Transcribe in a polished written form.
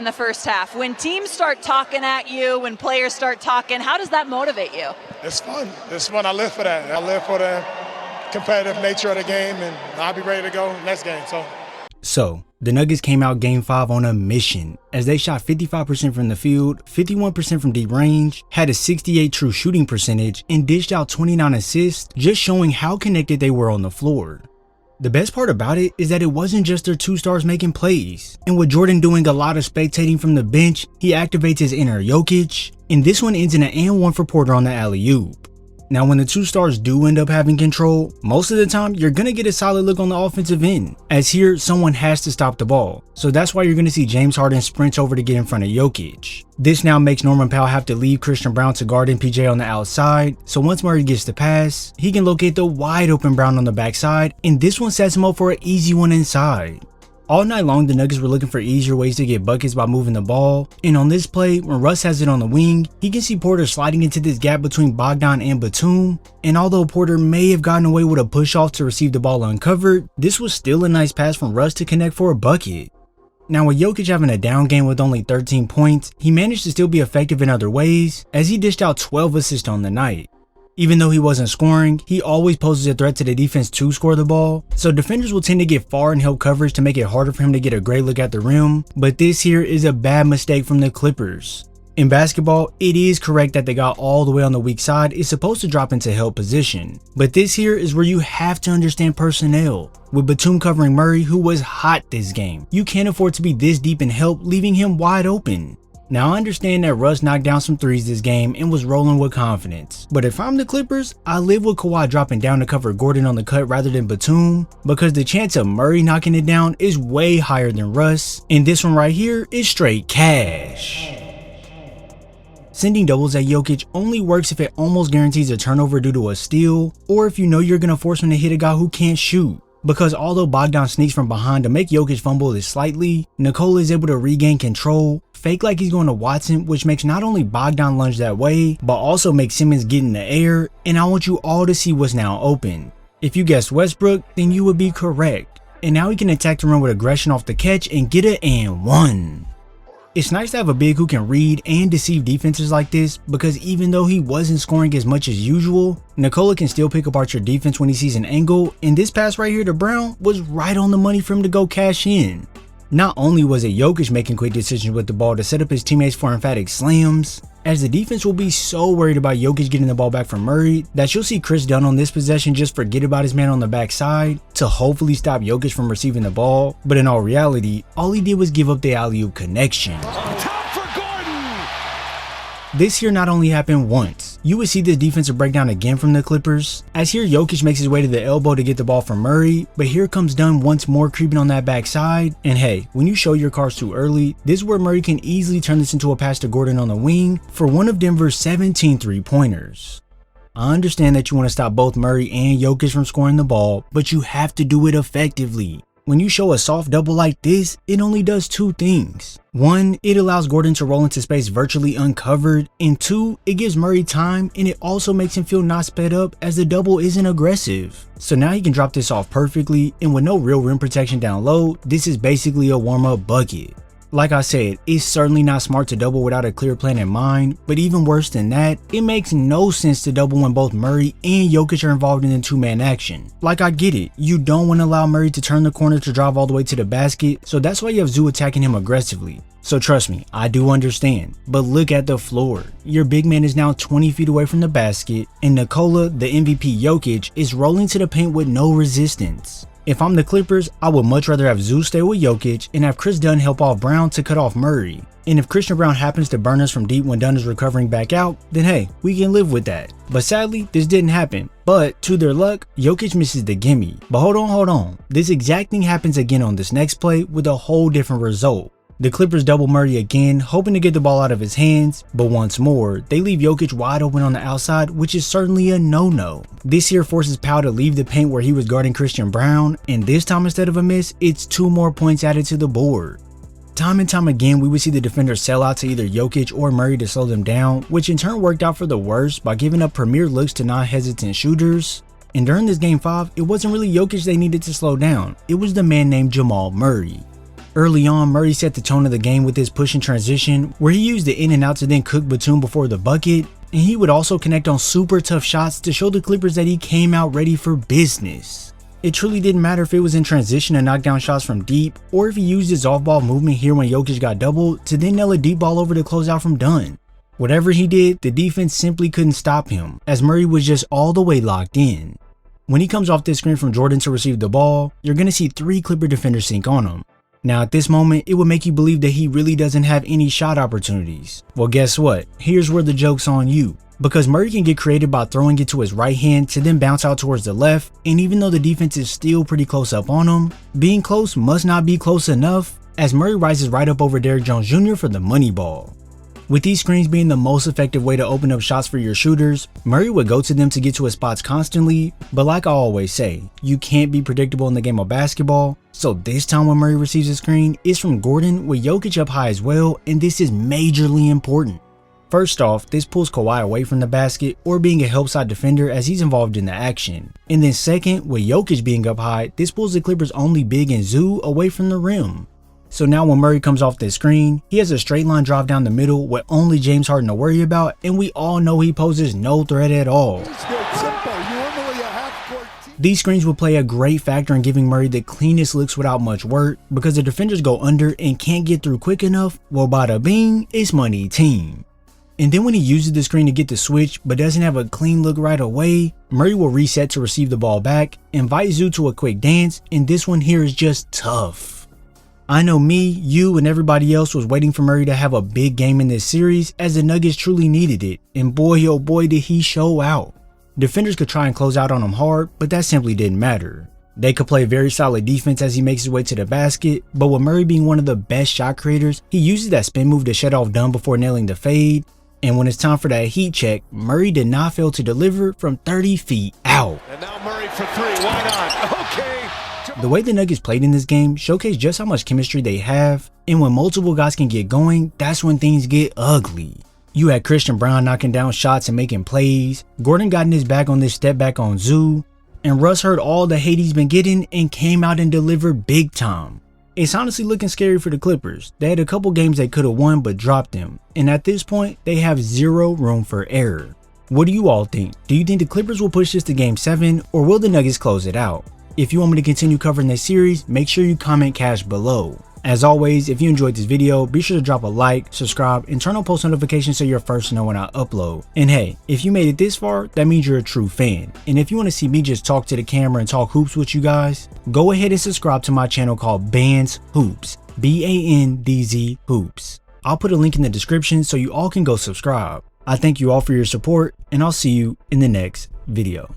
the first half. When teams start talking at you, when players start talking, how does that motivate you? It's fun. It's fun. I live for that. I live for the competitive nature of the game, and I'll be ready to go next game. So, the Nuggets came out Game 5 on a mission, as they shot 55% from the field, 51% from deep range, had a 68 true shooting percentage, and dished out 29 assists, just showing how connected they were on the floor. The best part about it is that it wasn't just their two stars making plays, and with Jordan doing a lot of spectating from the bench, he activates his inner Jokic, and this one ends in an and one for Porter on the alley-oop. Now when the two stars do end up having control, most of the time you're gonna get a solid look on the offensive end, as here someone has to stop the ball, so that's why you're gonna see James Harden sprint over to get in front of Jokic. This now makes Norman Powell have to leave Christian Brown to guard MPJ on the outside, so once Murray gets the pass, he can locate the wide open Brown on the backside, and this one sets him up for an easy one inside. All night long, the Nuggets were looking for easier ways to get buckets by moving the ball, and on this play, when Russ has it on the wing, he can see Porter sliding into this gap between Bogdan and Batum, and although Porter may have gotten away with a push-off to receive the ball uncovered, this was still a nice pass from Russ to connect for a bucket. Now with Jokic having a down game with only 13 points, he managed to still be effective in other ways, as he dished out 12 assists on the night. Even though he wasn't scoring, he always poses a threat to the defense to score the ball, so defenders will tend to get far in help coverage to make it harder for him to get a great look at the rim, but this here is a bad mistake from the Clippers. In basketball, it is correct that they got all the way on the weak side is supposed to drop into help position, but this here is where you have to understand personnel. With Batum covering Murray, who was hot this game, you can't afford to be this deep in help, leaving him wide open. Now I understand that Russ knocked down some threes this game and was rolling with confidence, but if I'm the Clippers, I live with Kawhi dropping down to cover Gordon on the cut rather than Batum, because the chance of Murray knocking it down is way higher than Russ, and this one right here is straight cash. Sending doubles at Jokic only works if it almost guarantees a turnover due to a steal, or if you know you're gonna force him to hit a guy who can't shoot. Because although Bogdan sneaks from behind to make Jokic fumble this slightly, Nikola is able to regain control, fake like he's going to Watson, which makes not only Bogdan lunge that way, but also makes Simmons get in the air, and I want you all to see what's now open. If you guessed Westbrook, then you would be correct, and now he can attack the rim with aggression off the catch and get it and one. It's nice to have a big who can read and deceive defenses like this, because even though he wasn't scoring as much as usual, Nikola can still pick apart your defense when he sees an angle, and this pass right here to Brown was right on the money for him to go cash in. Not only was it Jokic making quick decisions with the ball to set up his teammates for emphatic slams, as the defense will be so worried about Jokic getting the ball back from Murray that you'll see Chris Dunn on this possession just forget about his man on the backside to hopefully stop Jokic from receiving the ball, but in all reality, all he did was give up the alley-oop connection. This here not only happened once, you would see this defensive breakdown again from the Clippers, as here Jokic makes his way to the elbow to get the ball from Murray, but here comes Dunn once more creeping on that backside, and hey, when you show your cards too early, this is where Murray can easily turn this into a pass to Gordon on the wing for one of Denver's 17 three-pointers. I understand that you want to stop both Murray and Jokic from scoring the ball, but you have to do it effectively. When you show a soft double like this, it only does two things. One, it allows Gordon to roll into space virtually uncovered, and two, it gives Murray time and it also makes him feel not sped up as the double isn't aggressive. So now he can drop this off perfectly, and with no real rim protection down low, this is basically a warm-up bucket. Like I said, it's certainly not smart to double without a clear plan in mind, but even worse than that, it makes no sense to double when both Murray and Jokic are involved in the two-man action. Like I get it, you don't want to allow Murray to turn the corner to drive all the way to the basket, so that's why you have Zoo attacking him aggressively. So trust me, I do understand, but look at the floor. Your big man is now 20 feet away from the basket, and Nikola, the MVP Jokic, is rolling to the paint with no resistance. If I'm the Clippers, I would much rather have Zoo stay with Jokic and have Chris Dunn help off Brown to cut off Murray. And if Christian Brown happens to burn us from deep when Dunn is recovering back out, then hey, we can live with that. But sadly, this didn't happen. But to their luck, Jokic misses the gimme. But hold on. This exact thing happens again on this next play with a whole different result. The Clippers double Murray again, hoping to get the ball out of his hands, but once more, they leave Jokic wide open on the outside, which is certainly a no-no. This here forces Powell to leave the paint where he was guarding Christian Brown, and this time instead of a miss, it's 2 more points added to the board. Time and time again, we would see the defenders sell out to either Jokic or Murray to slow them down, which in turn worked out for the worst by giving up premier looks to non-hesitant shooters. And during this game 5, it wasn't really Jokic they needed to slow down, it was the man named Jamal Murray. Early on, Murray set the tone of the game with his push and transition, where he used the in and out to then cook Batum before the bucket, and he would also connect on super tough shots to show the Clippers that he came out ready for business. It truly didn't matter if it was in transition to knock down shots from deep, or if he used his off-ball movement here when Jokic got doubled to then nail a deep ball over to close out from done. Whatever he did, the defense simply couldn't stop him, as Murray was just all the way locked in. When he comes off this screen from Jordan to receive the ball, you're going to see 3 Clipper defenders sink on him. Now at this moment, it would make you believe that he really doesn't have any shot opportunities. Well, guess what? Here's where the joke's on you. Because Murray can get creative by throwing it to his right hand to then bounce out towards the left, and even though the defense is still pretty close up on him, being close must not be close enough, as Murray rises right up over Derrick Jones Jr. for the money ball. With these screens being the most effective way to open up shots for your shooters, Murray would go to them to get to his spots constantly, but like I always say, you can't be predictable in the game of basketball, so this time when Murray receives a screen, it's from Gordon with Jokic up high as well, and this is majorly important. First off, this pulls Kawhi away from the basket or being a help side defender as he's involved in the action. And then second, with Jokic being up high, this pulls the Clippers' only big and Zoo away from the rim. So now when Murray comes off this screen, he has a straight line drive down the middle with only James Harden to worry about, and we all know he poses no threat at all. These screens will play a great factor in giving Murray the cleanest looks without much work, because the defenders go under and can't get through quick enough. Well, bada bing, it's money team. And then when he uses the screen to get the switch but doesn't have a clean look right away, Murray will reset to receive the ball back, invite Zoo to a quick dance, and this one here is just tough. I know me, you, and everybody else was waiting for Murray to have a big game in this series as the Nuggets truly needed it, and boy oh boy did he show out. Defenders could try and close out on him hard, but that simply didn't matter. They could play very solid defense as he makes his way to the basket, but with Murray being one of the best shot creators, he uses that spin move to shut off Dunn before nailing the fade, and when it's time for that heat check, Murray did not fail to deliver from 30 feet out. And now Murray for 3, why not? Okay. The way the Nuggets played in this game showcased just how much chemistry they have, and when multiple guys can get going, that's when things get ugly. You had Christian Brown knocking down shots and making plays, Gordon got in his bag on this step back on Zoo, and Russ heard all the hate he's been getting and came out and delivered big time. It's honestly looking scary for the Clippers. They had a couple games they could have won but dropped them, and at this point, they have zero room for error. What do you all think? Do you think the Clippers will push this to Game 7, or will the Nuggets close it out? If you want me to continue covering this series, make sure you comment cash below. As always, if you enjoyed this video, be sure to drop a like, subscribe, and turn on post notifications so you're first to know when I upload. And hey, if you made it this far, that means you're a true fan. And if you want to see me just talk to the camera and talk hoops with you guys, go ahead and subscribe to my channel called Bandz Hoops, BANDZ Hoops. I'll put a link in the description so you all can go subscribe. I thank you all for your support, and I'll see you in the next video.